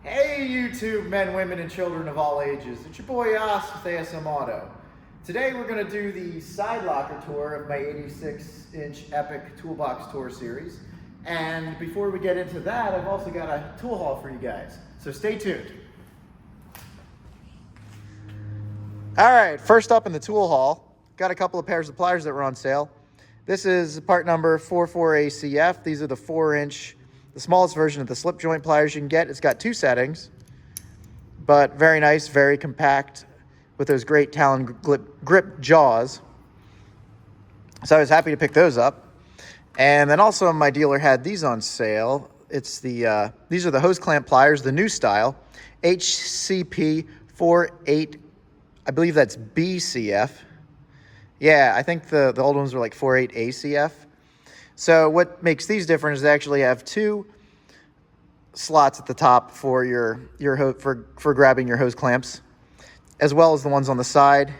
Hey YouTube men, women, and children of all ages. It's your boy Yas with ASM Auto. Today we're going to do the side locker tour of my 86-inch Epiq Toolbox Tour series. And before we get into that, I've also got a tool haul for you guys. So stay tuned. Alright, first up in the tool haul, got a couple of pairs of pliers that were on sale. This is part number 44ACF. These are the 4-inch, the smallest version of the slip joint pliers you can get. It's got two settings, but very nice, very compact with those great Talon grip jaws. So I was happy to pick those up. And then also my dealer had these on sale. It's the these are the hose clamp pliers, the new style, HCP 48, I believe that's BCF. Yeah, I think the old ones were like 48 ACF. So what makes these different is they actually have two slots at the top for for grabbing your hose clamps, as well as the ones on the side,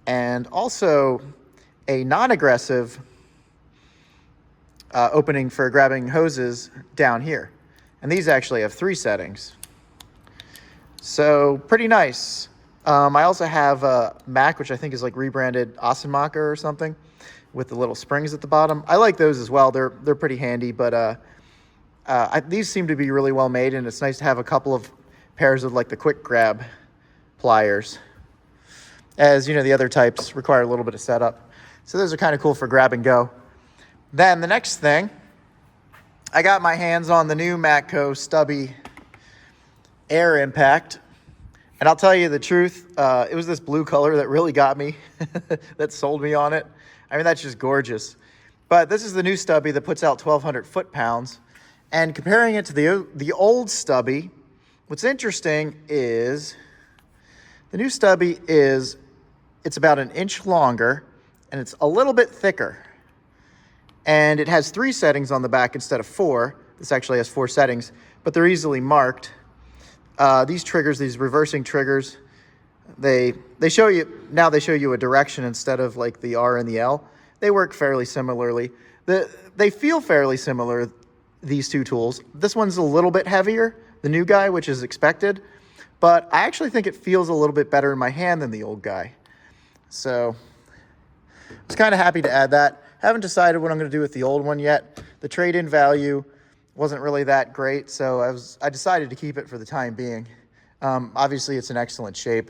and also a non-aggressive opening for grabbing hoses down here. And these actually have 3 settings. So pretty nice. I also have a Mac, which I think is like rebranded Ossenmacher or something, with the little springs at the bottom. I like those as well. They're pretty handy, but these seem to be really well made, and it's nice to have a couple of pairs of like the quick grab pliers. As you know, the other types require a little bit of setup. So those are kind of cool for grab and go. Then the next thing, I got my hands on the new Matco Stubby Air Impact. And I'll tell you the truth, it was this blue color that really got me, that sold me on it. I mean, that's just gorgeous. But this is the new Stubby that puts out 1,200 foot-pounds. And comparing it to the old Stubby, what's interesting is the new Stubby it's about an inch longer, and it's a little bit thicker. And it has 3 settings on the back instead of 4. This actually has 4 settings, but they're easily marked. These triggers, these reversing triggers, they show you a direction instead of like the R and the L. They work fairly similarly. They feel fairly similar, these two tools. This one's a little bit heavier, the new guy, which is expected, but I actually think it feels a little bit better in my hand than the old guy. So I was kind of happy to add that. Haven't decided what I'm going to do with the old one yet. The trade-in value wasn't really that great, so I decided to keep it for the time being. Obviously, it's in excellent shape.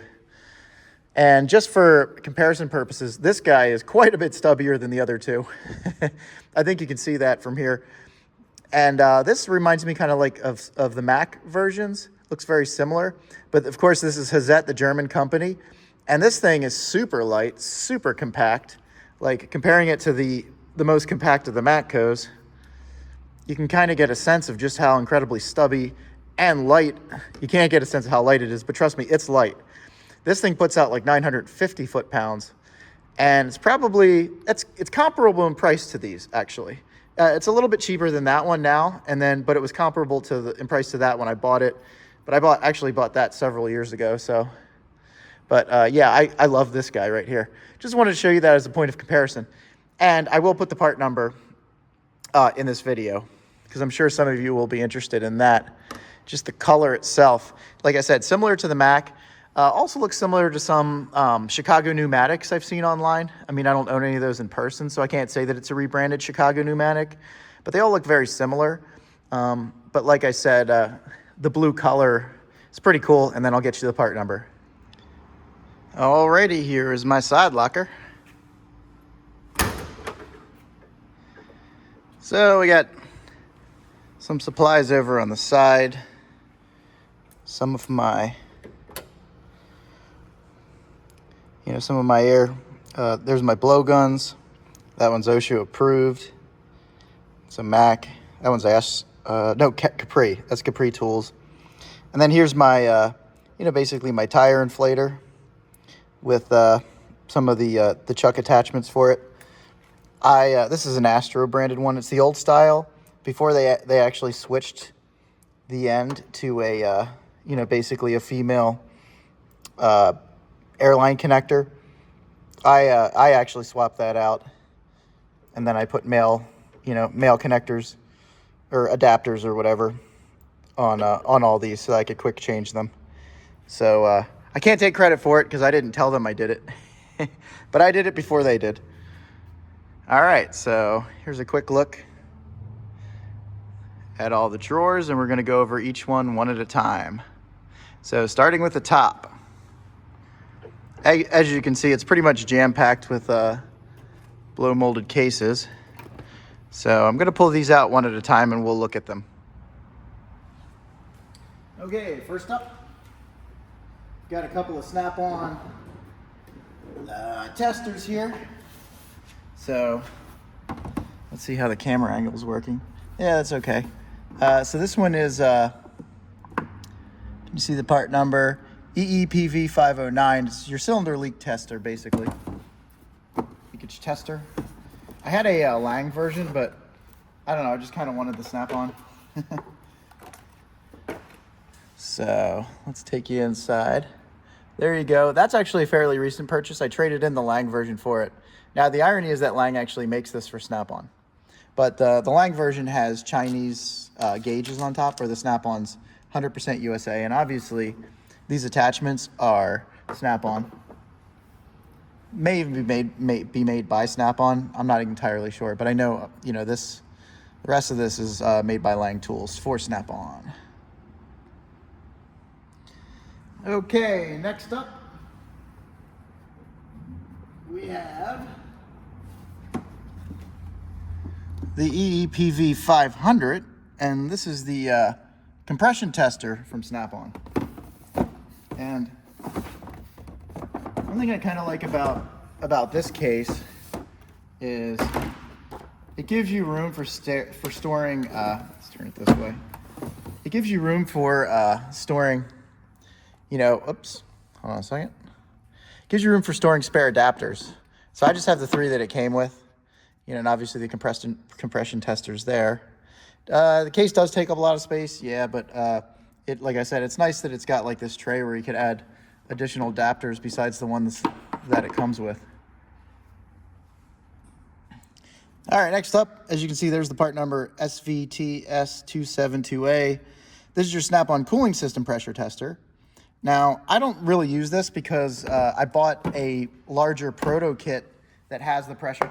And just for comparison purposes, this guy is quite a bit stubbier than the other two. I think you can see that from here. And this reminds me kind of like of the Mac versions. Looks very similar. But of course, this is Hazet, the German company. And this thing is super light, super compact. Like comparing it to the most compact of the Matcos, you can kind of get a sense of just how incredibly stubby and light. You can't get a sense of how light it is, but trust me, it's light. This thing puts out like 950 foot-pounds, and it's comparable in price to these, actually. It's a little bit cheaper than that one now, but it was comparable in price to that when I bought it. But I actually bought that several years ago, so. But yeah, I love this guy right here. Just wanted to show you that as a point of comparison. And I will put the part number in this video, because I'm sure some of you will be interested in that. Just the color itself, like I said, similar to the Mac. Also looks similar to some Chicago pneumatics I've seen online. I mean, I don't own any of those in person, so I can't say that it's a rebranded Chicago pneumatic, but they all look very similar. But like I said, the blue color is pretty cool, and then I'll get you the part number. Alrighty, here is my side locker. So we got some supplies over on the side. Some of my air. There's my blowguns. That one's OSHA approved. It's a Mac. That one's Capri. That's Capri tools. And then here's my, basically my tire inflator with some of the chuck attachments for it. This is an Astro branded one. It's the old style. Before they actually switched the end to a, basically a female airline connector. I actually swapped that out, and then I put male connectors or adapters or whatever on all these so that I could quick change them. So I can't take credit for it because I didn't tell them I did it, but I did it before they did. All right, so here's a quick look at all the drawers, and we're going to go over each one at a time. So starting with the top. As you can see, it's pretty much jam-packed with blow molded cases. So I'm going to pull these out one at a time and we'll look at them. Okay, first up, got a couple of Snap-on testers here. So let's see how the camera angle is working. Yeah, that's okay. So this one is, can you see the part number? EEPV 509. It's your cylinder leak tester, basically. Leakage tester. I had a Lang version, but I don't know, I just kind of wanted the Snap-on. So let's take you inside. There you go. That's actually a fairly recent purchase. I traded in the Lang version for it. Now, the irony is that Lang actually makes this for Snap-on. But the Lang version has Chinese gauges on top, where the Snap-on's 100% USA. And obviously, these attachments are Snap-on. May even be made by Snap-on. I'm not entirely sure, but I know, you know, the rest of this is made by Lang Tools for Snap-on. Okay, next up, we have the EEPV 500, and this is the compression tester from Snap-on. And one thing I kind of like about this case is it gives you room for storing. Let's turn it this way. It gives you room for storing. You know, oops. Hold on a second. It gives you room for storing spare adapters. So I just have the 3 that it came with. You know, and obviously the compression tester's there. The case does take up a lot of space, yeah, but like I said, it's nice that it's got like this tray where you could add additional adapters besides the ones that it comes with. All right, next up, as you can see, there's the part number SVTS272A. This is your Snap-on cooling system pressure tester. Now, I don't really use this because I bought a larger proto kit that has the pressure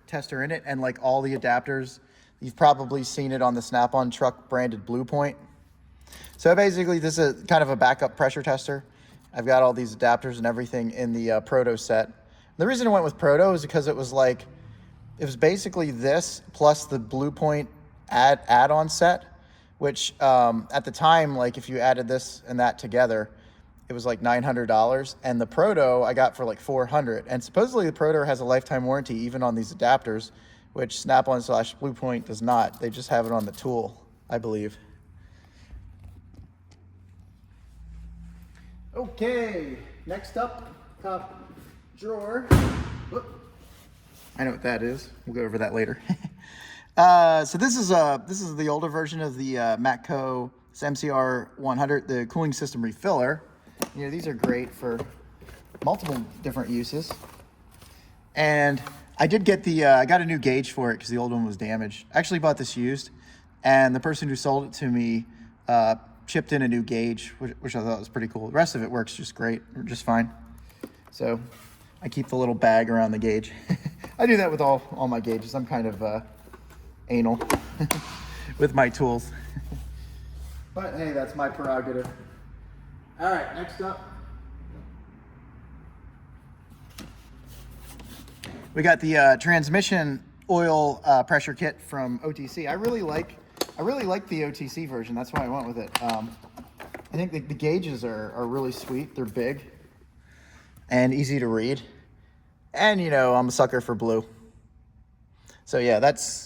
tester in it, and like all the adapters, you've probably seen it on the Snap-on truck branded Blue Point. So basically, this is kind of a backup pressure tester. I've got all these adapters and everything in the Proto set. The reason I went with Proto is because it was basically this plus the Blue Point add-on set, which at the time, like if you added this and that together, it was like $900, and the Proto I got for like $400. And supposedly the Proto has a lifetime warranty even on these adapters, which Snap-on / Blue Point does not. They just have it on the tool, I believe. Okay, next up, top drawer. Whoop. I know what that is. We'll go over that later. So this is the older version of the Matco MCR 100, the cooling system refiller. You know, these are great for multiple different uses. And I did get I got a new gauge for it because the old one was damaged. I actually bought this used, and the person who sold it to me chipped in a new gauge, which I thought was pretty cool. The rest of it works just great, just fine. So I keep the little bag around the gauge. I do that with all my gauges. I'm kind of anal with my tools. But hey, that's my prerogative. All right, next up, we got the transmission oil pressure kit from OTC. I really like the OTC version. That's why I went with it. I think the gauges are really sweet. They're big and easy to read. And, you know, I'm a sucker for blue. So, yeah,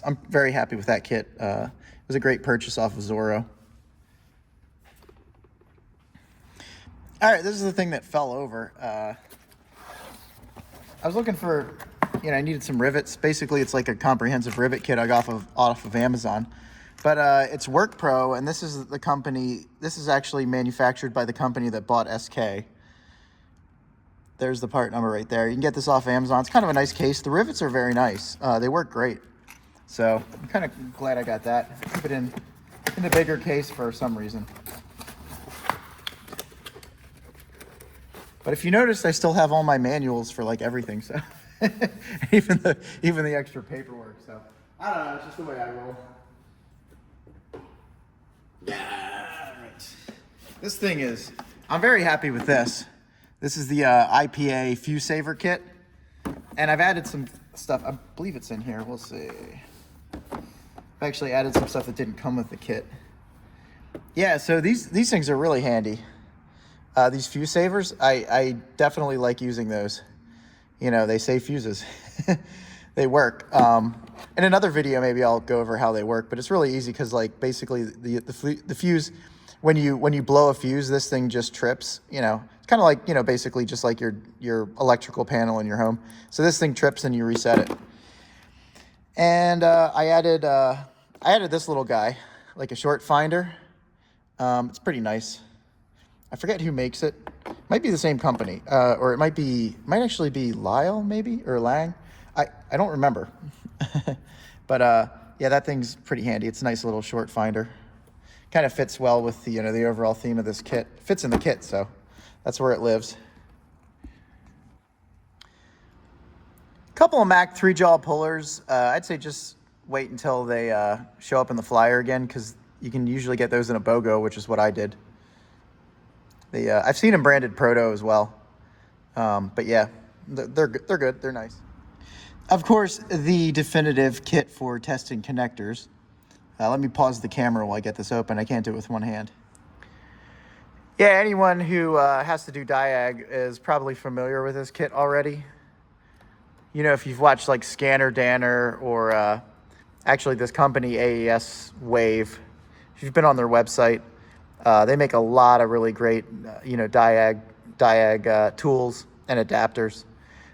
I'm very happy with that kit. It was a great purchase off of Zorro. All right, this is the thing that fell over. I was looking for, I needed some rivets. Basically, it's like a comprehensive rivet kit I got off of Amazon. But it's Work Pro, and this is the company. This is actually manufactured by the company that bought SK. There's the part number right there. You can get this off Amazon. It's kind of a nice case. The rivets are very nice. They work great. So I'm kind of glad I got that. Keep it in in the bigger case for some reason. But if you notice, I still have all my manuals for like everything, so even the extra paperwork. So I don't know, it's just the way I roll. Yeah, right. This thing is, I'm very happy with this. This is the IPA Fuse Saver kit, and I've added some stuff. I believe it's in here. We'll see. I've actually added some stuff that didn't come with the kit. Yeah, so these things are really handy. These fuse savers, I definitely like using those. You know, they save fuses. They work. In another video, maybe I'll go over how they work, but it's really easy because, like, basically the fuse, when you blow a fuse, this thing just trips. You know, it's kind of like, you know, basically just like your electrical panel in your home. So this thing trips and you reset it. And I added this little guy, like a short finder. It's pretty nice. I forget who makes it. Might be the same company, or it might actually be Lyle, maybe, or Lang. I don't remember. But yeah, that thing's pretty handy. It's a nice little short finder. Kind of fits well with the the overall theme of this kit. Fits in the kit, so that's where it lives. A couple of Mac 3-jaw pullers. I'd say just wait until they show up in the flyer again, because you can usually get those in a BOGO, which is what I did. I've seen them branded Proto as well, but yeah, they're good. They're nice. Of course, the definitive kit for testing connectors. Let me pause the camera while I get this open. I can't do it with one hand. Yeah, anyone who has to do diag is probably familiar with this kit already. You know, if you've watched like Scanner Danner or actually this company AES Wave, if you've been on their website, they make a lot of really great, diag tools and adapters.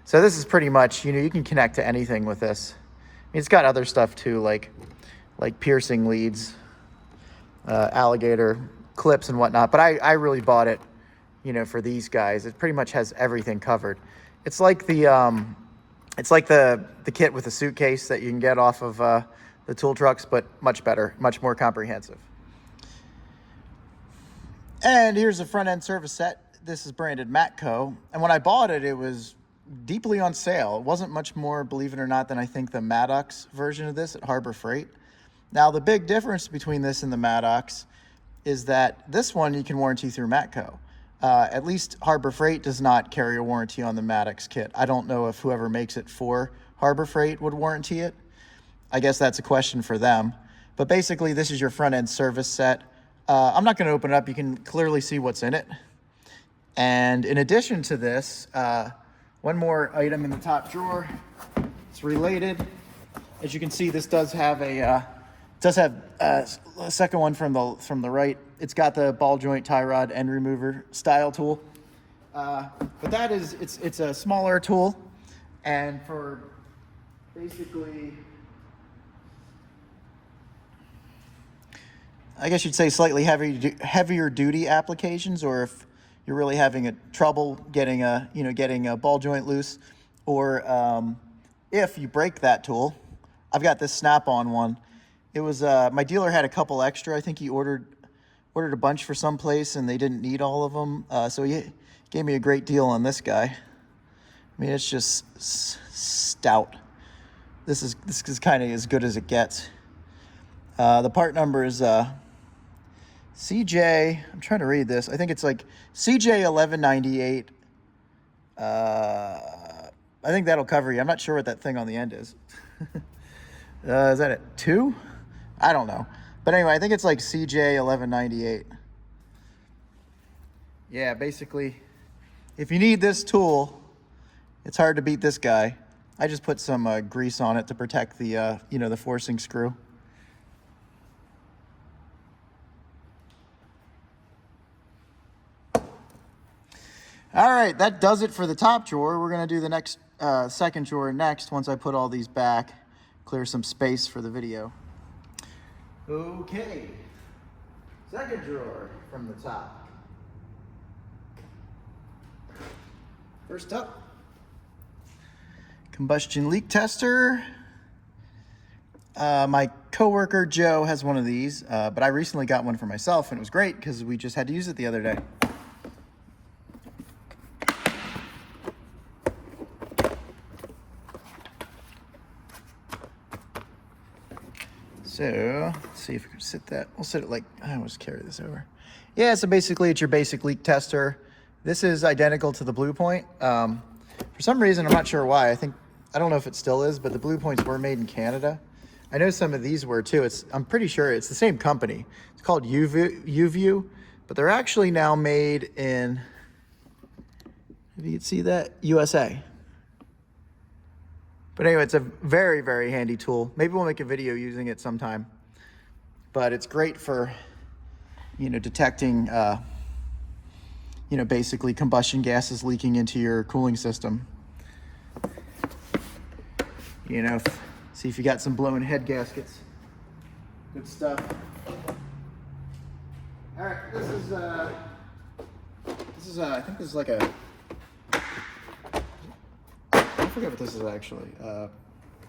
So this is pretty much, you can connect to anything with this. I mean, it's got other stuff too, like piercing leads, alligator clips and whatnot. But I really bought it, for these guys. It pretty much has everything covered. It's like the kit with the suitcase that you can get off of the tool trucks, but much better, much more comprehensive. And here's a front-end service set. This is branded Matco. And when I bought it, it was deeply on sale. It wasn't much more, believe it or not, than I think the Maddox version of this at Harbor Freight. Now, the big difference between this and the Maddox is that this one you can warranty through Matco. At least Harbor Freight does not carry a warranty on the Maddox kit. I don't know if whoever makes it for Harbor Freight would warranty it. I guess that's a question for them. But basically, this is your front-end service set. I'm not going to open it up. You can clearly see what's in it. And in addition to this, one more item in the top drawer. It's related. As you can see, this does have a second one from the right. It's got the ball joint tie rod end remover style tool. But that is it's a smaller tool, and for basically, I guess you'd say slightly heavier duty applications, or if you're really having trouble getting a ball joint loose, or if you break that tool. I've got this snap-on one. It was my dealer had a couple extra. I think he ordered a bunch for some place and they didn't need all of them. So he gave me a great deal on this guy. I mean, it's just stout. This is kind of as good as it gets. The part number is CJ. I'm trying to read this. I think it's like CJ 1198. I think that'll cover you. I'm not sure what that thing on the end is. Is that it? 2? I don't know. But anyway, I think it's like CJ 1198. Yeah, basically, if you need this tool, it's hard to beat this guy. I just put some grease on it to protect the, the forcing screw. All right, that does it for the top drawer. We're going to do the next second drawer next once I put all these back. Clear some space for the video. Okay, second drawer from the top. First up, combustion leak tester. My coworker Joe has one of these, but I recently got one for myself, and it was great because we just had to use it the other day. So let's see if we can sit that. We'll sit it like, I always carry this over. Yeah, so basically it's your basic leak tester. This is identical to the Blue Point. For some reason, I'm not sure why. I don't know if it still is, but the Blue Points were made in Canada. I know some of these were too. I'm pretty sure it's the same company. It's called UView, but they're actually now made in, if you can see that, USA. But anyway, it's a very, very handy tool. Maybe we'll make a video using it sometime. But it's great for, detecting, basically combustion gases leaking into your cooling system. See if you got some blown head gaskets. Good stuff. All right, this is I think this is like a, I forget what this is actually.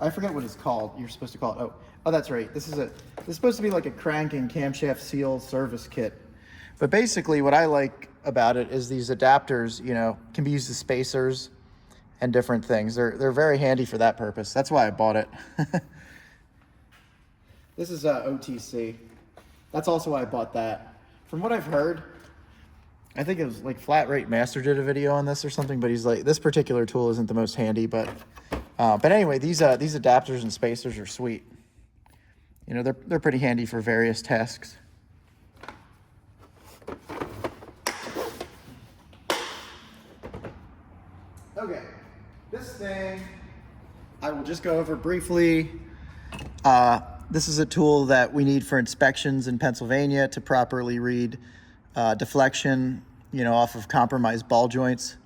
I forget what it's called. You're supposed to call it. Oh, that's right. This is supposed to be like a crank and camshaft seal service kit. But basically, what I like about it is these adapters. Can be used as spacers and different things. They're very handy for that purpose. That's why I bought it. This is OTC. That's also why I bought that. From what I've heard, I think it was like Flat Rate Master did a video on this or something, but he's like, this particular tool isn't the most handy, but anyway, these adapters and spacers are sweet. They're pretty handy for various tasks. Okay, this thing I will just go over briefly. This is a tool that we need for inspections in Pennsylvania to properly read deflection, off of compromised ball joints.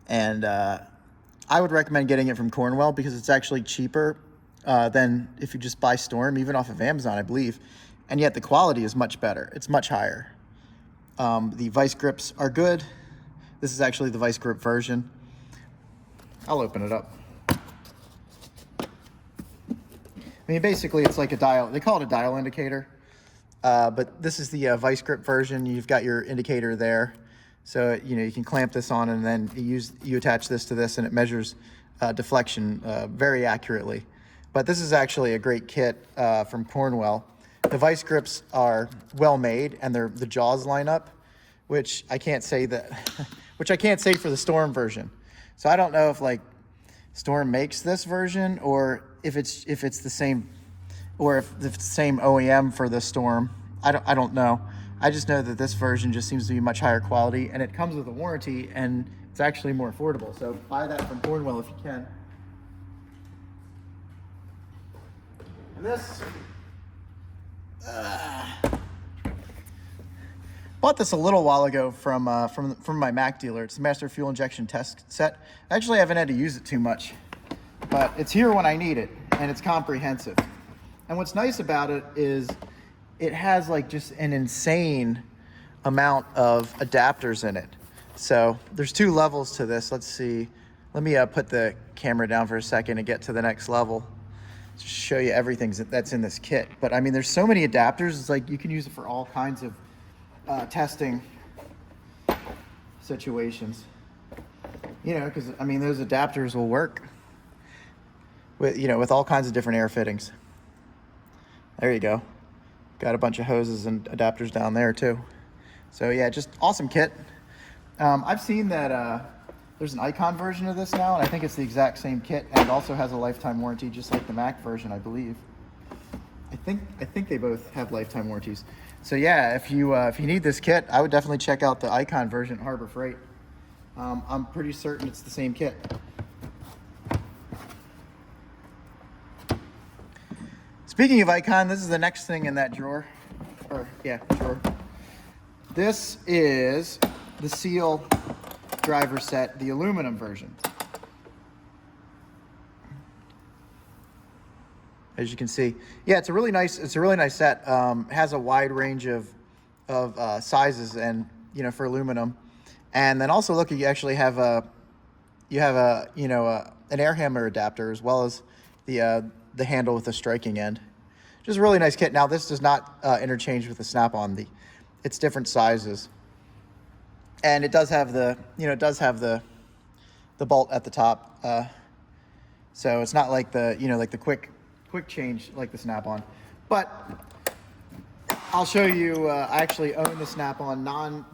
And I would recommend getting it from Cornwell because it's actually cheaper than if you just buy Storm, even off of Amazon, I believe. And yet the quality is much better. It's much higher. The vice grips are good. This is actually the vice grip version. I'll open it up. Basically it's like a dial. They call it a dial indicator. But this is the vice grip version. You've got your indicator there. So, you can clamp this on and then you attach this to this and it measures deflection very accurately. But this is actually a great kit from Cornwell. The vice grips are well made and the jaws line up, which I can't say for the Storm version. So I don't know if Storm makes this version or if it's the same, or if it's the same OEM for the Storm. I don't know. I just know that this version just seems to be much higher quality and it comes with a warranty and it's actually more affordable. So buy that from Cornwell if you can. And this, bought this a little while ago from my Mac dealer. It's the Master Fuel Injection Test Set. Actually, I haven't had to use it too much, but it's here when I need it and it's comprehensive. And what's nice about it is it has just an insane amount of adapters in it. So there's 2 levels to this. Let's see. Let me put the camera down for a second and get to the next level. Just show you everything that's in this kit. But there's so many adapters. It's you can use it for all kinds of testing situations. Because those adapters will work with all kinds of different air fittings. There you go. Got a bunch of hoses and adapters down there too. So yeah, just awesome kit. I've seen that there's an Icon version of this now, and I think it's the exact same kit, and it also has a lifetime warranty, just like the Mac version, I believe. I think they both have lifetime warranties. So yeah, if you need this kit, I would definitely check out the Icon version at Harbor Freight. I'm pretty certain it's the same kit. Speaking of Icon, this is the next thing in that drawer. Drawer. This is the Seal driver set, the aluminum version. As you can see, yeah, it's a really nice set. Has a wide range of sizes and for aluminum, and then also look, you actually have an air hammer adapter as well as the the handle with the striking end. Just a really nice kit. Now this does not interchange with the snap-on. It's different sizes, and it does have the the bolt at the top. So it's not like the like the quick change like the snap-on. But I'll show you. I actually own the snap-on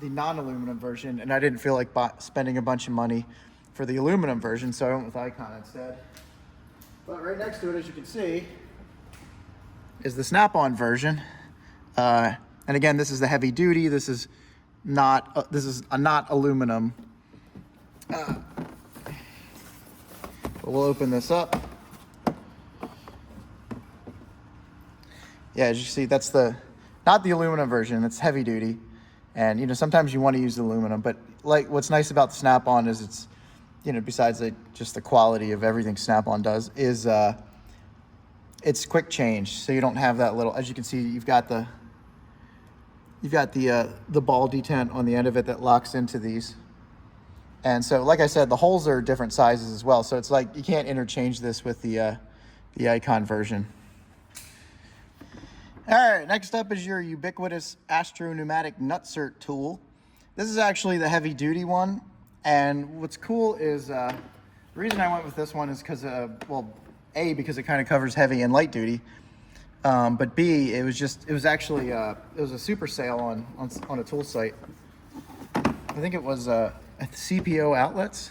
the non-aluminum version, and I didn't feel like spending a bunch of money for the aluminum version, so I went with Icon instead. But right next to it, as you can see, is the snap-on version. And again, this is the heavy duty. This is not aluminum. But we'll open this up. Yeah, as you see, that's not the aluminum version. It's heavy duty, and sometimes you want to use aluminum. But like, what's nice about the snap-on is it's besides just the quality of everything Snap-on does, is it's quick change. So you don't have that little, as you can see, you've got the ball detent on the end of it that locks into these. And so, like I said, the holes are different sizes as well. So it's like you can't interchange this with the Icon version. All right, next up is your ubiquitous Astro pneumatic nutsert tool. This is actually the heavy duty one. And what's cool is, the reason I went with this one is because, well, A, because it kind of covers heavy and light duty. But B, it was actually a super sale on a tool site. I think it was CPO Outlets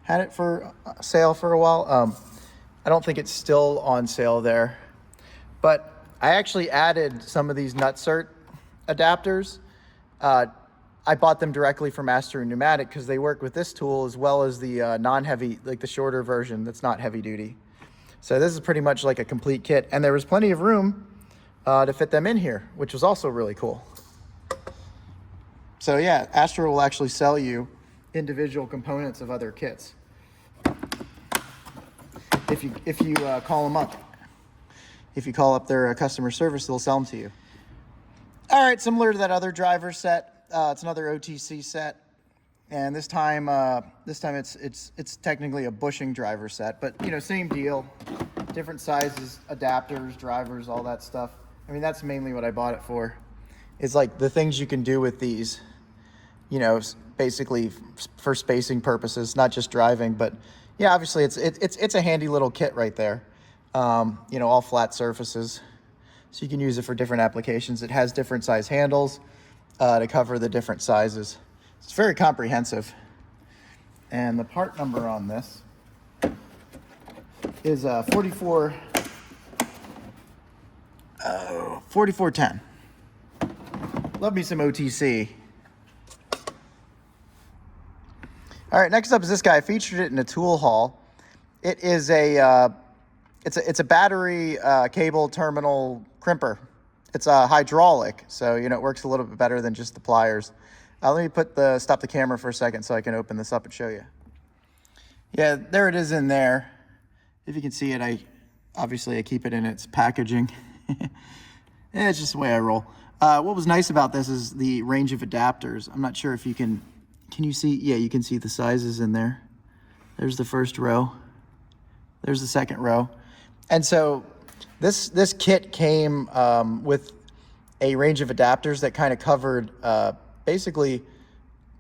had it for sale for a while. I don't think it's still on sale there. But I actually added some of these nutsert adapters. I bought them directly from Astro Pneumatic because they work with this tool as well as the non-heavy, like the shorter version that's not heavy duty. So this is pretty much like a complete kit, and there was plenty of room to fit them in here, which was also really cool. So yeah, Astro will actually sell you individual components of other kits if you call them up. If you call up their customer service, they'll sell them to you. All right, similar to that other driver set. It's another OTC set, and this time it's technically a bushing driver set, but same deal, different sizes, adapters, drivers, all that stuff. I mean, that's mainly what I bought it for. It's like the things you can do with these, basically for spacing purposes, not just driving, but yeah, obviously it's a handy little kit right there. All flat surfaces, so you can use it for different applications. It has different size handles to cover the different sizes. It's very comprehensive. And the part number on this is 4410. Love me some OTC. All right, next up is this guy. I featured it in a tool haul. It is it's a battery cable terminal crimper. It's a hydraulic, so it works a little bit better than just the pliers. Let me stop the camera for a second so I can open this up and show you. Yeah, there it is in there. If you can see it, I keep it in its packaging. It's just the way I roll. What was nice about this is the range of adapters. I'm not sure if you can you see? Yeah, you can see the sizes in there. There's the first row. There's the second row. And so this kit came with a range of adapters that kind of covered, basically,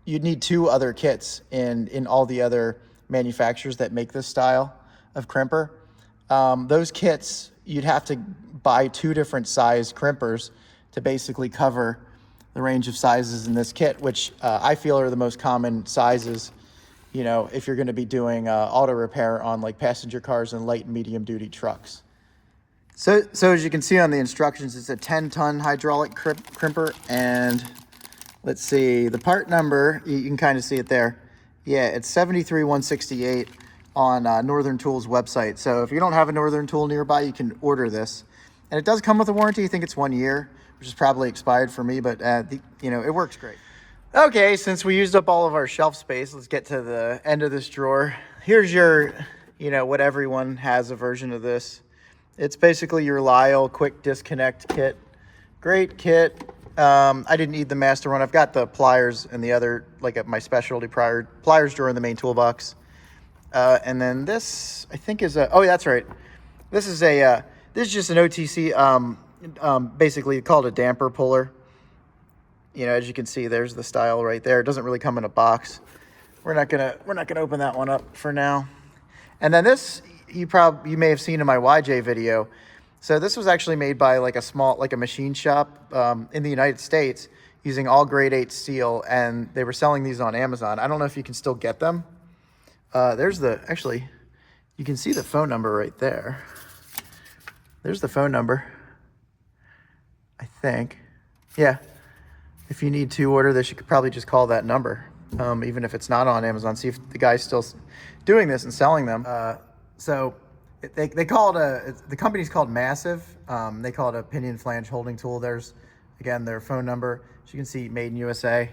you'd need two other kits in all the other manufacturers that make this style of crimper. Those kits, you'd have to buy two different size crimpers to basically cover the range of sizes in this kit, which I feel are the most common sizes, if you're going to be doing auto repair on like passenger cars and light and medium duty trucks. So as you can see on the instructions, it's a 10-ton hydraulic crimper, and let's see, the part number, you can kind of see it there. Yeah, it's 73168 on Northern Tool's website. So if you don't have a Northern Tool nearby, you can order this. And it does come with a warranty. I think it's 1 year, which is probably expired for me, but it works great. Okay, since we used up all of our shelf space, let's get to the end of this drawer. Here's your, what everyone has a version of this. It's basically your Lyle quick disconnect kit. Great kit. I didn't need the master one. I've got the pliers and the other, like my specialty pliers drawer in the main toolbox. And then this, I think is oh, that's right. This is a this is just an OTC, basically called a damper puller. You know, as you can see, there's the style right there. It doesn't really come in a box. We're not gonna open that one up for now. And then this, you may have seen in my YJ video. So this was actually made by like a machine shop in the United States using all grade 8 steel, and they were selling these on Amazon. I don't know if you can still get them. Actually, you can see the phone number right there. There's the phone number, I think. Yeah, if you need to order this, you could probably just call that number, even if it's not on Amazon. See if the guy's still doing this and selling them. So they call it the company's called Massive. They call it a pinion flange holding tool. There's, again, their phone number. As you can see, made in USA.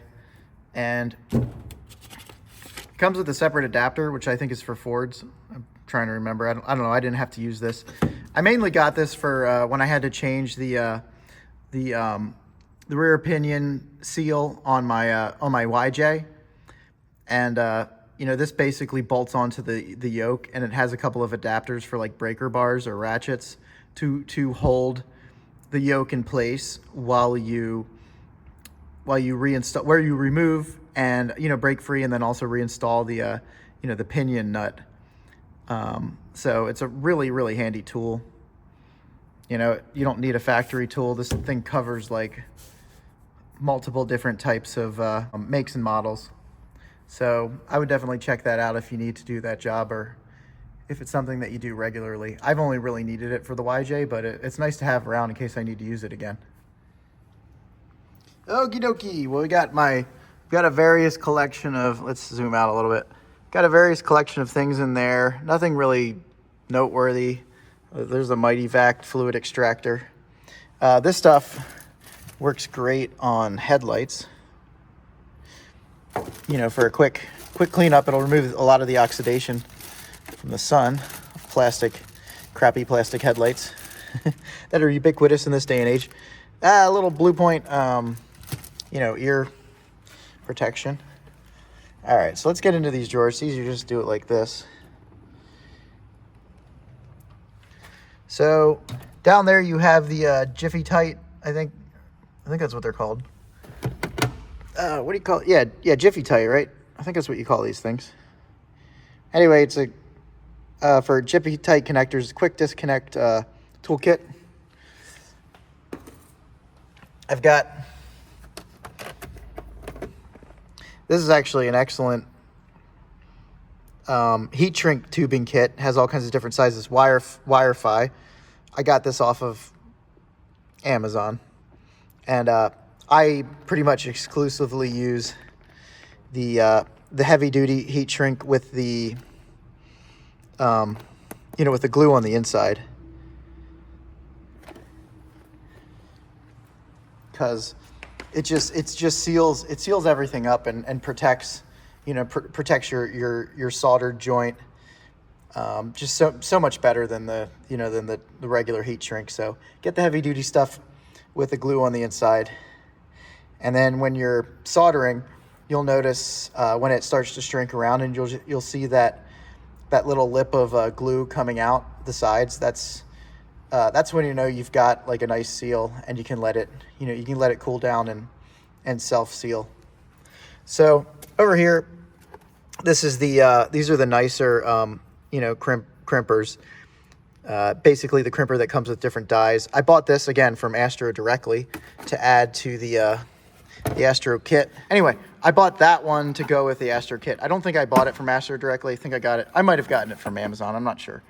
And it comes with a separate adapter, which I think is for Fords. I'm trying to remember. I don't know. I didn't have to use this. I mainly got this for when I had to change the rear pinion seal on my YJ. And you know, this basically bolts onto the yoke, and it has a couple of adapters for like breaker bars or ratchets to hold the yoke in place while you reinstall, where you remove and, you know, break free, and then also reinstall the you know, the pinion nut. So it's a really, really handy tool. You know, you don't need a factory tool. This thing covers like multiple different types of makes and models. So I would definitely check that out if you need to do that job, or if it's something that you do regularly. I've only really needed it for the YJ, but it's nice to have around in case I need to use it again. Okie dokie. Well, we got a various collection of, let's zoom out a little bit. Got a various collection of things in there. Nothing really noteworthy. There's a Mighty Vac fluid extractor. This stuff works great on headlights. You know, for a quick cleanup. It'll remove a lot of the oxidation from the sun of crappy plastic headlights that are ubiquitous in this day and age. A little Blue Point, you know, ear protection. All right, so let's get into these drawers. It's easier to just do it like this. So down there you have the Jiffy Tight. I think that's what they're called. What do you call it? Yeah, Jiffy Tight, right? I think that's what you call these things. Anyway, it's a for Jiffy Tight connectors, quick disconnect toolkit. I've got, this is actually an excellent heat shrink tubing kit. It has all kinds of different sizes. Wire-fi. I got this off of Amazon, and I pretty much exclusively use the heavy duty heat shrink with the you know, with the glue on the inside, because it just seals everything up and protects, you know, protects your soldered joint just so much better than the regular heat shrink. So get the heavy duty stuff with the glue on the inside. And then when you're soldering, you'll notice when it starts to shrink around, and you'll see that little lip of glue coming out the sides. That's when you know you've got like a nice seal, and you can let it cool down and self seal. So over here, this is these are the nicer you know, crimpers. Basically the crimper that comes with different dies. I bought this again from Astro directly to add to the Astro kit. Anyway, I bought that one to go with the Astro kit. I don't think I bought it from Astro directly. I think I might have gotten it from Amazon. I'm not sure.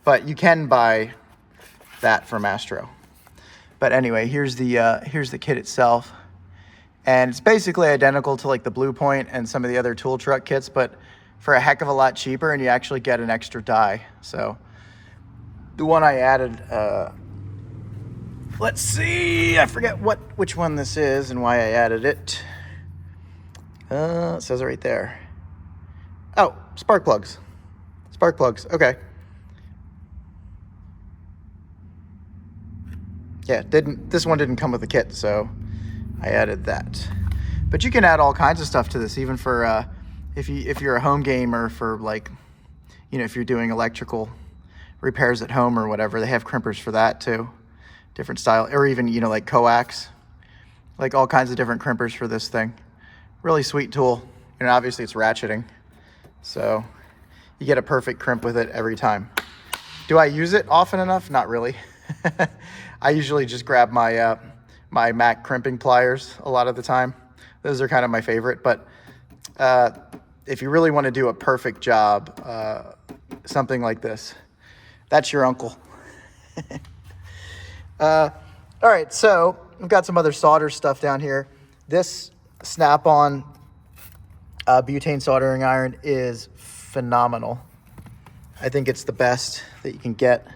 But you can buy that from Astro. But anyway, here's the kit itself. And it's basically identical to like the Blue Point and some of the other tool truck kits, but for a heck of a lot cheaper, and you actually get an extra die. So the one I added, let's see, I forget which one this is and why I added it. It says it right there. Oh, spark plugs. Spark plugs, okay. Yeah, this one didn't come with the kit, so I added that. But you can add all kinds of stuff to this, even for if you're a home gamer, for like, you know, if you're doing electrical repairs at home or whatever. They have crimpers for that too, different style, or even, you know, like coax, like all kinds of different crimpers for this thing. Really sweet tool. And obviously it's ratcheting, so you get a perfect crimp with it every time. Do I use it often enough? Not really. I usually just grab my my Mac crimping pliers a lot of the time. Those are kind of my favorite, but if you really want to do a perfect job, something like this, that's your uncle. All right, so we've got some other solder stuff down here. This Snap-on butane soldering iron is phenomenal. I think it's the best that you can get.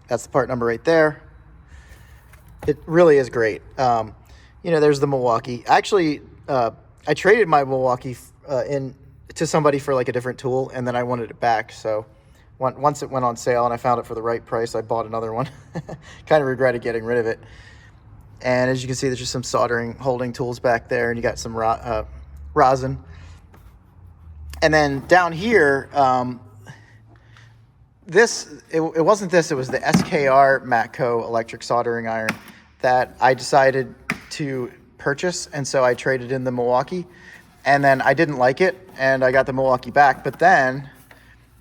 That's the part number right there. It really is great. You know, there's the Milwaukee. Actually, I traded my Milwaukee to somebody for like a different tool, and then I wanted it back. So once it went on sale and I found it for the right price, I bought another one. Kind of regretted getting rid of it. And as you can see, there's just some soldering holding tools back there, and you got some rosin. And then down here, it wasn't this, it was the SKR Matco electric soldering iron that I decided to purchase, and so I traded in the Milwaukee, and then I didn't like it, and I got the Milwaukee back. But then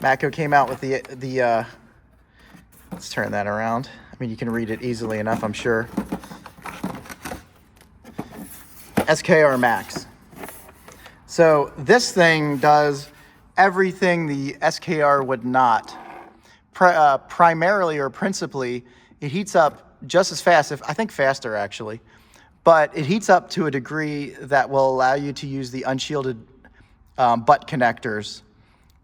Matco came out with the let's turn that around. I mean, you can read it easily enough, I'm sure. SKR Max. So this thing does everything the SKR would not. Primarily or principally, it heats up just as fast, I think faster actually, but it heats up to a degree that will allow you to use the unshielded butt connectors,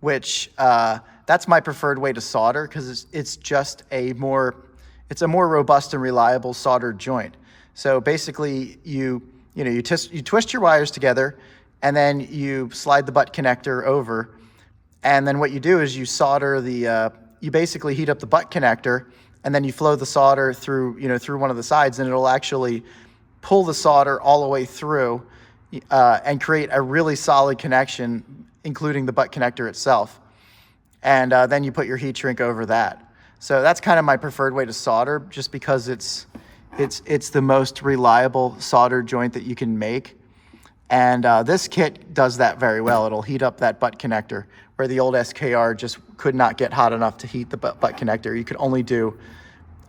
which that's my preferred way to solder, because it's just a more robust and reliable soldered joint. So basically, you twist your wires together, and then you slide the butt connector over, and then what you do is you solder you basically heat up the butt connector, and then you flow the solder through one of the sides, and it'll actually pull the solder all the way through and create a really solid connection, including the butt connector itself. And then you put your heat shrink over that. So that's kind of my preferred way to solder, just because it's the most reliable solder joint that you can make. And this kit does that very well. It'll heat up that butt connector, where the old SKR just could not get hot enough to heat the butt connector. You could only do,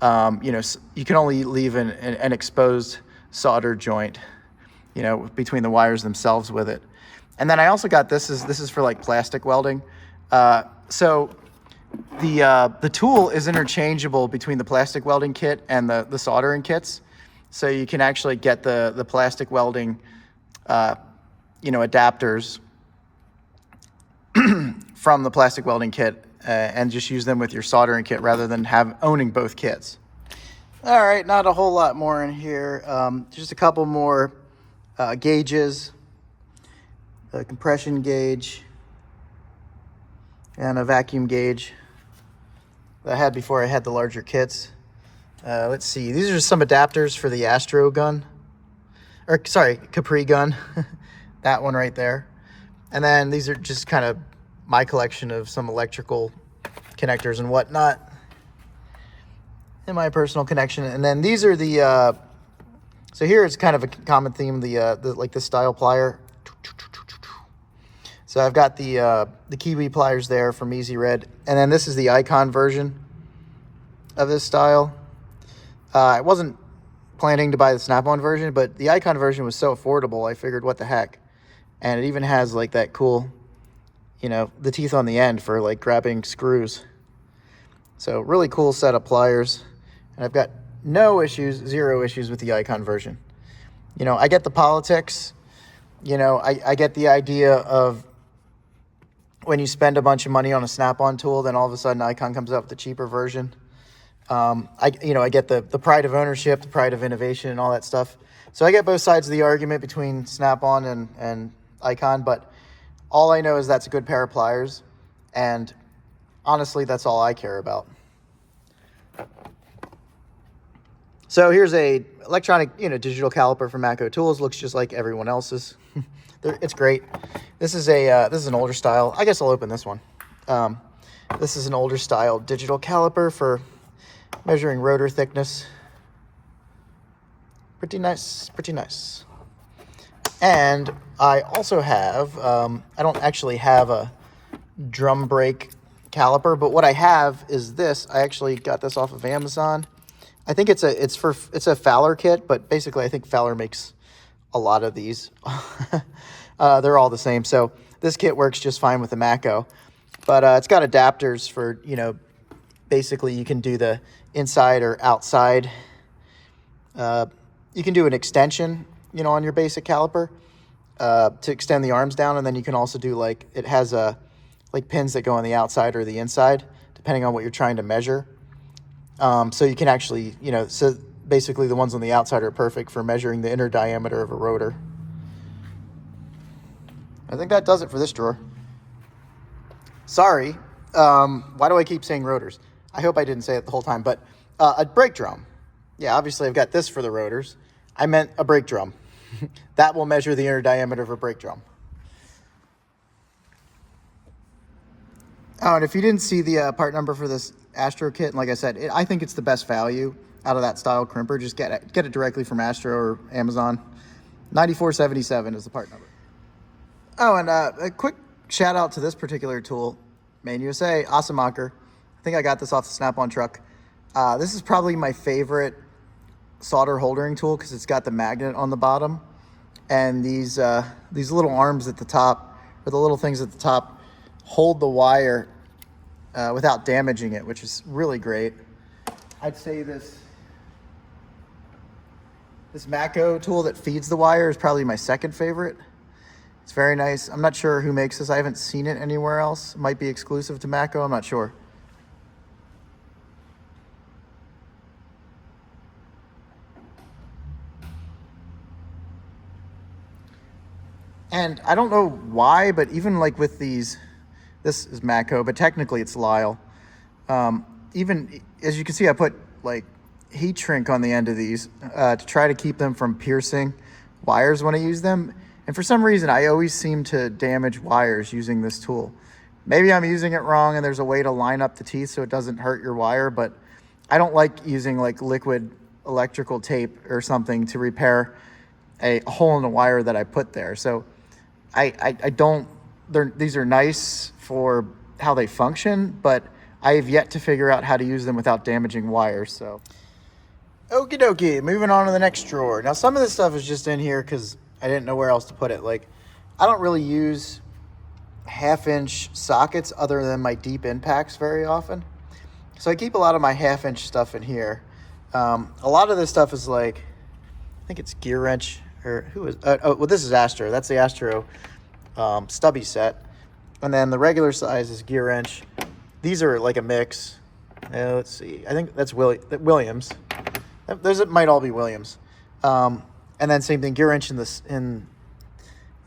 you can only leave an exposed solder joint, between the wires themselves with it. And then I also got this is for like plastic welding. So the tool is interchangeable between the plastic welding kit and the soldering kits. So you can actually get the plastic welding adapters from the plastic welding kit and just use them with your soldering kit rather than owning both kits. All right, not a whole lot more in here. Just a couple more gauges, a compression gauge, and a vacuum gauge that I had before I had the larger kits. Let's see, these are just some adapters for the Astro gun. Capri gun, that one right there. And then these are just kind of my collection of some electrical connectors and whatnot in my personal connection. And then these are so here it's kind of a common theme, the style plier. So I've got the Kiwi pliers there from Easy Red, and then this is the Icon version of this style. I wasn't planning to buy the Snap-on version, but the Icon version was so affordable, I figured what the heck. And it even has like that cool, the teeth on the end for like grabbing screws. So really cool set of pliers. And I've got zero issues with the Icon version. I get the politics. I get the idea of when you spend a bunch of money on a Snap-on tool, then all of a sudden Icon comes up with the cheaper version. I get the pride of ownership, the pride of innovation, and all that stuff. So I get both sides of the argument between Snap-on and Icon, but all I know is that's a good pair of pliers, and honestly, that's all I care about. So here's a electronic, digital caliper from Matco Tools. Looks just like everyone else's. It's great. This is an older style. I guess I'll open this one. This is an older style digital caliper for measuring rotor thickness. Pretty nice, pretty nice. And I also have, I don't actually have a drum brake caliper, but what I have is this. I actually got this off of Amazon. I think it's a Fowler kit, but basically I think Fowler makes a lot of these. They're all the same. So this kit works just fine with the Maco, but it's got adapters for, you know, basically you can do the inside or outside. You can do an extension, you know, on your basic caliper to extend the arms down, and then you can also do like, it has like pins that go on the outside or the inside, depending on what you're trying to measure. So you can actually, you know, so basically the ones on the outside are perfect for measuring the inner diameter of a rotor. I think that does it for this drawer. Sorry, why do I keep saying rotors? I hope I didn't say it the whole time, but a brake drum. Yeah, obviously I've got this for the rotors. I meant a brake drum. That will measure the inner diameter of a brake drum. Oh, and if you didn't see the part number for this Astro kit, and like I said, I think it's the best value out of that style crimper. Just get it directly from Astro or Amazon. $94.77 is the part number. Oh, and a quick shout out to this particular tool, Main USA, Macsimizer. I think I got this off the Snap-on truck. This is probably my favorite solder holdering tool because it's got the magnet on the bottom, and these little arms at the top, or the little things at the top, hold the wire without damaging it, which is really great. I'd say this Maco tool that feeds the wire is probably my second favorite. It's very nice. I'm not sure who makes this. I haven't seen it anywhere else. It might be exclusive to Maco. I'm not sure. And I don't know why, but even like with these, this is Maco, but technically it's Lyle. Even as you can see, I put like heat shrink on the end of these to try to keep them from piercing wires when I use them. And for some reason, I always seem to damage wires using this tool. Maybe I'm using it wrong and there's a way to line up the teeth so it doesn't hurt your wire, but I don't like using like liquid electrical tape or something to repair a hole in the wire that I put there. So I don't, these are nice for how they function, but I have yet to figure out how to use them without damaging wires. So, okie dokie, moving on to the next drawer. Now, some of this stuff is just in here because I didn't know where else to put it. Like, I don't really use 1/2-inch sockets other than my deep impacts very often. So I keep a lot of my 1/2-inch stuff in here. A lot of this stuff is like, I think it's gear wrench, or who is, well, this is Astro. That's the Astro Stubby set. And then the regular size is gear wrench. These are like a mix. Let's see. I think that's Williams. Those might all be Williams. And then same thing, gear wrench in this in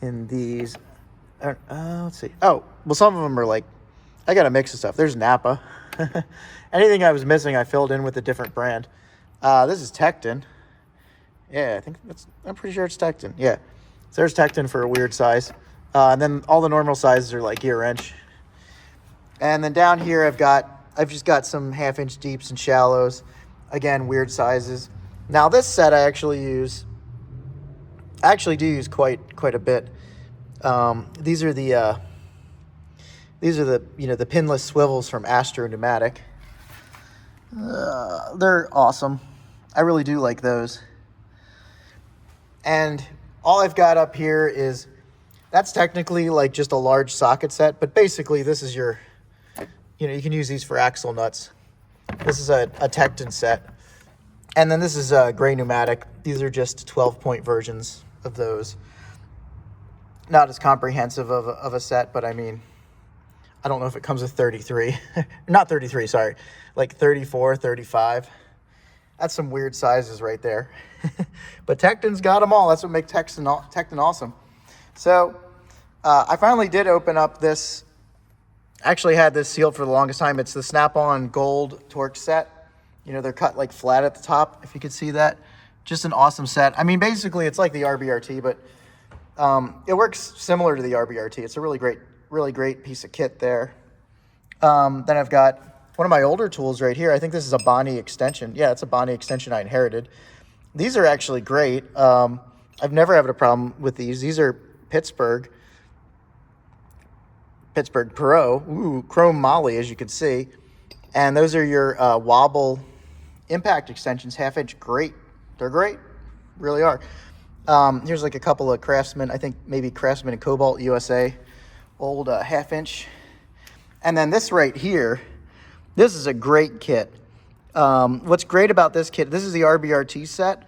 these. Let's see. Oh, well, some of them are like, I got a mix of stuff. There's Napa. Anything I was missing, I filled in with a different brand. This is Tecton. Yeah, I think I'm pretty sure it's Tecton. Yeah, so there's Tecton for a weird size. And then all the normal sizes are like gear wrench. And then down here, I've just got some 1/2-inch deeps and shallows. Again, weird sizes. Now this set I actually do use quite a bit. These are the the pinless swivels from Astro Pneumatic. They're awesome. I really do like those. And all I've got up here is, that's technically like just a large socket set, but basically this is your, you can use these for axle nuts. This is a Tecton set. And then this is a Gray Pneumatic. These are just 12-point versions of those. Not as comprehensive of a set, but I mean, I don't know if it comes with 33. Not 33, sorry. Like 34, 35. That's some weird sizes right there. But Tecton's got them all. That's what makes Tecton awesome. So I finally did open up this. Actually had this sealed for the longest time. It's the Snap-on Gold Torque set. They're cut like flat at the top, if you could see that. Just an awesome set. I mean, basically it's like the RBRT, but it works similar to the RBRT. It's a really great piece of kit there. Then I've got one of my older tools right here. I think this is a Bonnie extension. Yeah, it's a Bonnie extension I inherited. These are actually great. I've never had a problem with these. These are Pittsburgh Pro, chrome moly, as you can see. And those are your wobble impact extensions, 1/2 inch. Great. They're great. Really are. Here's like a couple of Craftsman, I think maybe Craftsman and Cobalt USA, old 1/2 inch. And then this right here, this is a great kit. What's great about this kit, this is the RBRT set.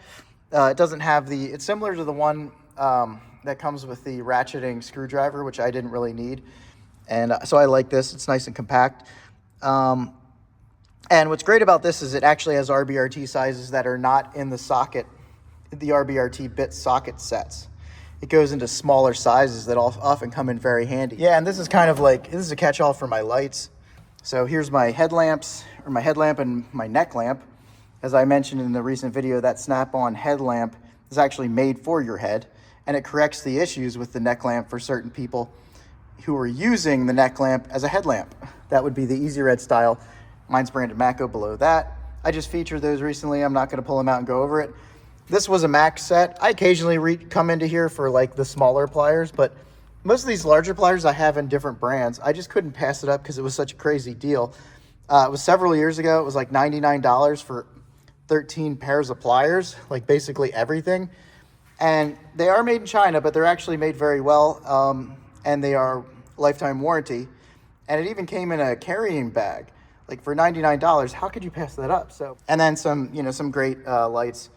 It doesn't have the, it's similar to the one that comes with the ratcheting screwdriver, which I didn't really need. And so I like this. It's nice and compact. And what's great about this is it actually has RBRT sizes that are not in the socket, the RBRT bit socket sets. It goes into smaller sizes that often come in very handy. Yeah, and this is kind of like, this is a catch-all for my lights. So here's my headlamps, or my headlamp and my neck lamp. As I mentioned in the recent video, that snap-on headlamp is actually made for your head, and it corrects the issues with the neck lamp for certain people who are using the neck lamp as a headlamp. That would be the Easy Red style. Mine's branded Macco below that. I just featured those recently. I'm not gonna pull them out and go over it. This was a Mac set. I occasionally come into here for like the smaller pliers, but most of these larger pliers I have in different brands. I just couldn't pass it up because it was such a crazy deal. It was several years ago. It was like $99 for 13 pairs of pliers, like basically everything. And they are made in China, but they're actually made very well. And they are lifetime warranty. And it even came in a carrying bag. Like for $99, how could you pass that up? So, and then some, you know, some great lights.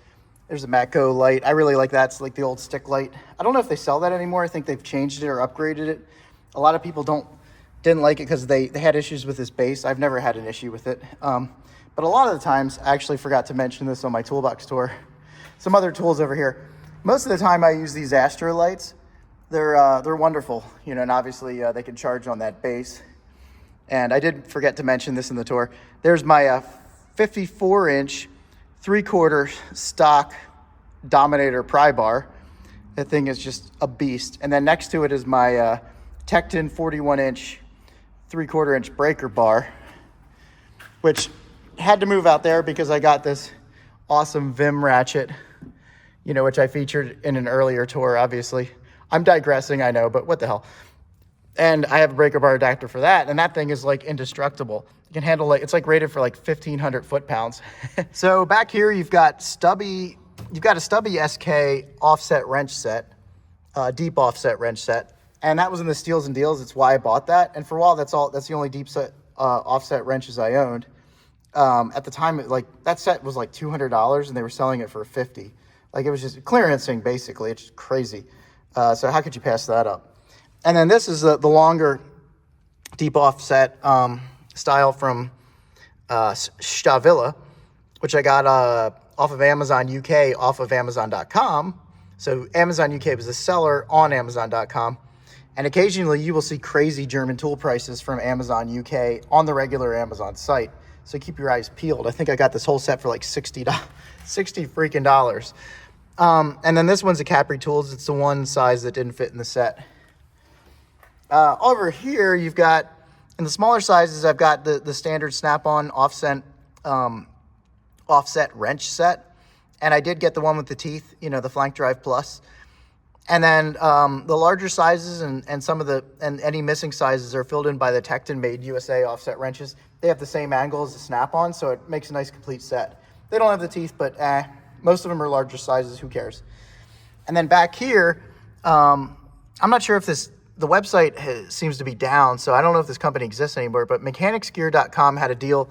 There's a Matco light. I really like that. It's like the old stick light. I don't know if they sell that anymore. I think they've changed it or upgraded it. A lot of people didn't like it because they had issues with this base. I've never had an issue with it. But a lot of the times, I actually forgot to mention this on my Toolbox tour. Some other tools over here. Most of the time I use these Astro lights. They're wonderful, you know, and obviously they can charge on that base. And I did forget to mention this in the tour. There's my 54-inch 3/4 stock Dominator pry bar. That thing is just a beast. And then next to it is my Tecton 41-inch 3/4 inch breaker bar, which had to move out there because I got this awesome Vim ratchet, you know, which I featured in an earlier tour, obviously. I'm digressing, I know, but what the hell. And I have a breaker bar adapter for that, and that thing is like indestructible. You can handle like, it's like rated for like 1,500 foot-pounds. So back here you've got Stubby, you've got a Stubby SK offset wrench set, deep offset wrench set, and that was in the Steals and Deals. It's why I bought that. And for a while, that's the only deep set offset wrenches I owned. At the time, that set was like $200, and they were selling it for $50. Like it was just clearancing basically. It's just crazy. So how could you pass that up? And then this is the longer deep offset style from Stavilla, which I got off of Amazon UK, off of Amazon.com. So Amazon UK was the seller on Amazon.com. And occasionally you will see crazy German tool prices from Amazon UK on the regular Amazon site. So keep your eyes peeled. I think I got this whole set for like $60 freaking dollars. And then this one's a Capri Tools. It's the one size that didn't fit in the set. Over here, you've got, in the smaller sizes, I've got the standard snap-on offset wrench set. And I did get the one with the teeth, you know, the Flank Drive Plus. And then the larger sizes and some of and any missing sizes are filled in by the Tecton made USA offset wrenches. They have the same angle as the snap-on, so it makes a nice complete set. They don't have the teeth, but most of them are larger sizes. Who cares? And then back here, I'm not sure if the website seems to be down, so I don't know if this company exists anymore, but mechanicsgear.com had a deal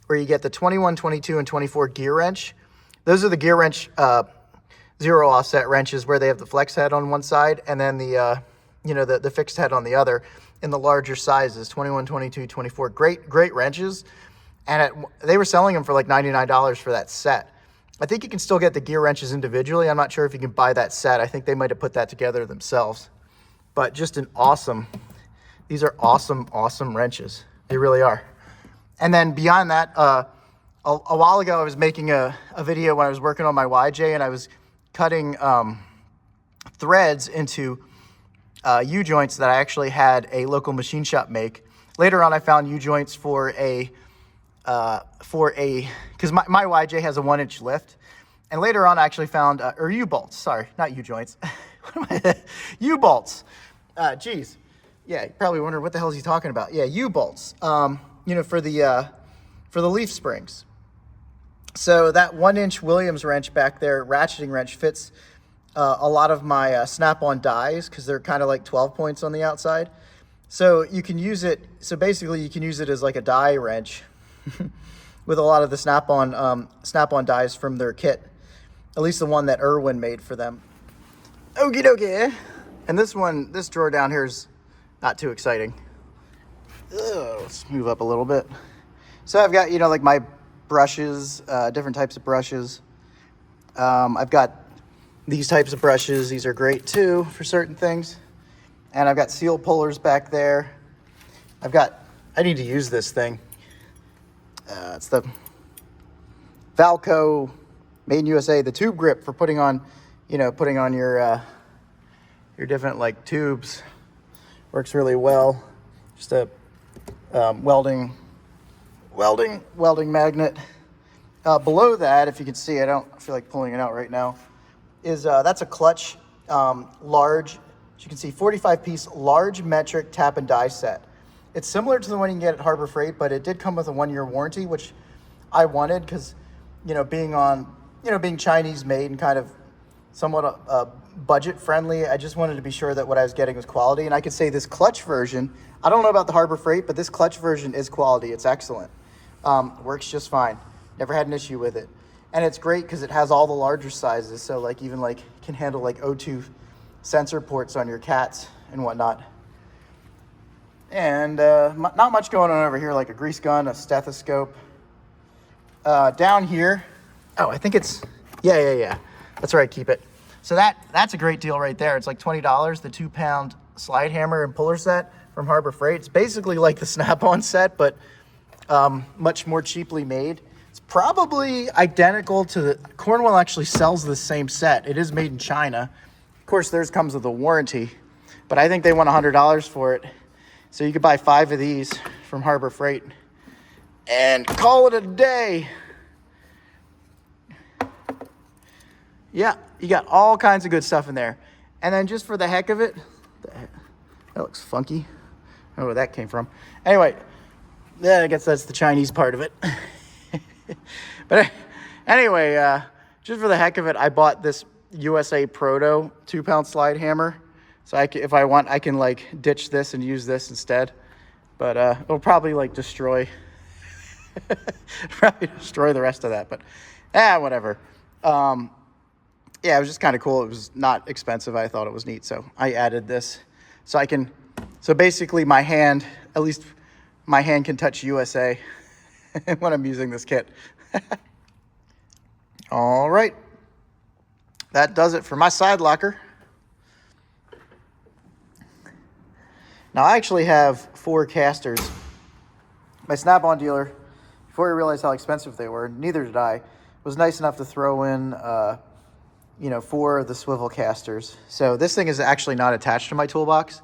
where you get the 21, 22, and 24 gear wrench. Those are the gear wrench zero offset wrenches where they have the flex head on one side and then the fixed head on the other in the larger sizes, 21, 22, 24. Great wrenches. And they were selling them for like $99 for that set. I think you can still get the gear wrenches individually. I'm not sure if you can buy that set. I think they might have put that together themselves. But just these are awesome wrenches. They really are. And then beyond that, a while ago I was making a video when I was working on my YJ, and I was cutting threads into U-joints that I actually had a local machine shop make. Later on, I found U-joints for because my YJ has a 1-inch lift. And later on, I actually found, or U-bolts, sorry, not U-joints. U-bolts. Geez. Yeah, you probably wonder what the hell is he talking about. Yeah, U-bolts, you know, for the leaf springs. So that 1-inch Williams wrench back there, ratcheting wrench, fits a lot of my snap-on dies because they're kind of like 12 points on the outside. So you can use it, so basically you can use it as like a die wrench with a lot of the snap-on dies from their kit. At least the one that Irwin made for them. Okie dokie. And this drawer down here is not too exciting. Ugh, let's move up a little bit. So I've got, you know, like my brushes, different types of brushes. I've got these types of brushes. These are great too for certain things. And I've got seal pullers back there. I need to use this thing. It's the Valco made in USA, the tube grip for putting on your different like tubes. Works really well. Just a welding magnet. Below that, if you can see, I don't feel like pulling it out right now, is that's a clutch, large, as you can see, 45-piece large metric tap and die set. It's similar to the one you can get at Harbor Freight, but it did come with a 1-year warranty, which I wanted because, you know, being Chinese made and kind of somewhat budget friendly, I just wanted to be sure that what I was getting was quality. And I could say this clutch version, I don't know about the Harbor Freight, but this clutch version is quality. It's excellent. Works just fine. Never had an issue with it. And it's great because it has all the larger sizes. So like even like can handle like O2 sensor ports on your cats and whatnot. And not much going on over here, like a grease gun, a stethoscope. Down here, oh, I think it's, yeah. That's where I keep it. So that's a great deal right there. It's like $20, the 2-pound slide hammer and puller set from Harbor Freight. It's basically like the Snap-on set, but much more cheaply made. It's probably identical to the, Cornwell actually sells the same set. It is made in China. Of course, theirs comes with a warranty, but I think they want $100 for it. So you could buy 5 of these from Harbor Freight and call it a day. Yeah, you got all kinds of good stuff in there. And then just for the heck of it, that looks funky. I don't know where that came from. Anyway, yeah, I guess that's the Chinese part of it. But anyway, just for the heck of it, I bought this USA Proto 2-pound slide hammer. So if I want, I can like ditch this and use this instead. But it'll probably like destroy the rest of that. But whatever. Yeah, it was just kind of cool. It was not expensive. I thought it was neat. So I added this. So basically my hand, at least my hand can touch USA when I'm using this kit. All right. That does it for my side locker. Now I actually have 4 casters. My Snap-on dealer, before he realized how expensive they were, neither did I, was nice enough to throw in 4 of the swivel casters. So this thing is actually not attached to my toolbox,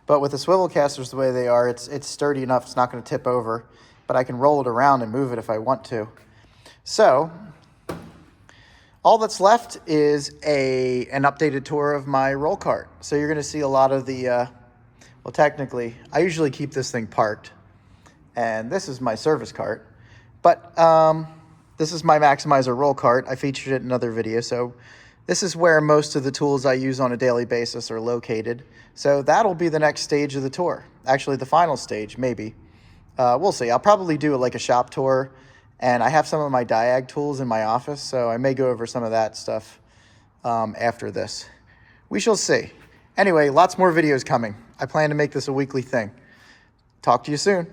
but with the swivel casters the way they are, it's sturdy enough, it's not going to tip over, but I can roll it around and move it if I want to. So all that's left is an updated tour of my roll cart. So you're going to see a lot of the, well, technically, I usually keep this thing parked, and this is my service cart, but this is my Macsimizer roll cart. I featured it in another video, so this is where most of the tools I use on a daily basis are located. So that'll be the next stage of the tour. Actually, the final stage, maybe. We'll see. I'll probably do like a shop tour, and I have some of my Diag tools in my office, so I may go over some of that stuff after this. We shall see. Anyway, lots more videos coming. I plan to make this a weekly thing. Talk to you soon.